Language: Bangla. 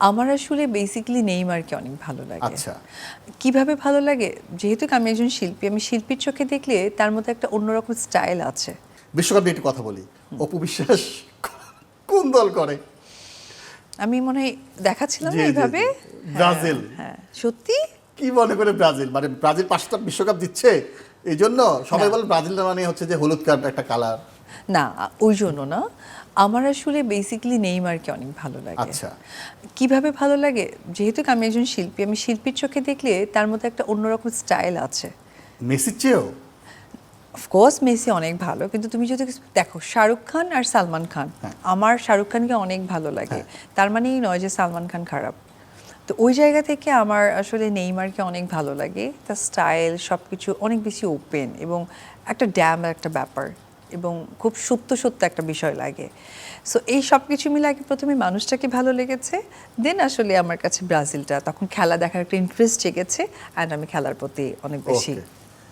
আমার আসলে বেসিক্যালি নেইমারকে অনেক ভালো লাগে। আচ্ছা, কিভাবে ভালো লাগে? যেহেতু আমি একজন শিল্পী, আমি শিল্পীর চোখে দেখলে তার মধ্যে একটা অন্যরকম স্টাইল আছে। বিশ্বকাপ নিয়ে একটু কথা বলি। অপু বিশ্বাস কোন দল করে? আমি মনে হয় দেখাচ্ছিলাম জি, না জি, এইভাবে। জি। ব্রাজিল। হ্যাঁ, সত্যি? কি মনে করে ব্রাজিল? মানে ব্রাজিল 5টা বিশ্বকাপ দিচ্ছে, এই জন্য সবাই না। বলে ব্রাজিলটা মানে হচ্ছে যে হলুদ কার্ড একটা কালার। না, ওই জন্য না। আমার আসলে বেসিক্যালি নেইমারকে অনেক ভালো লাগে। আচ্ছা, কিভাবে ভালো লাগে? যেহেতু আমি একজন শিল্পী, আমি শিল্পীর চোখে দেখলে তার মধ্যে একটা অন্যরকম স্টাইল আছে। মেসির চেয়েও? অফকোর্স মেসি অনেক ভালো, কিন্তু তুমি যদি দেখো শাহরুখ খান আর সালমান খান, আমার শাহরুখ খানকে অনেক ভালো লাগে। তার মানেই নয় যে সালমান খান খারাপ। তো ওই জায়গা থেকে আমার আসলে নেইমারকে অনেক ভালো লাগে। তার স্টাইল সব কিছু অনেক বেশি ওপেন এবং একটা একটা ব্যাপার, এবং খুব সত্য সত্য একটা বিষয় লাগে। সো এই সব কিছু মিলে আগে প্রথমে মানুষটাকে ভালো লেগেছে, দেন আসলে আমার কাছে ব্রাজিলটা, তখন খেলা দেখার একটা ইন্টারেস্ট জেগেছে, অ্যান্ড আমি খেলার প্রতি অনেক বেশি ওকে।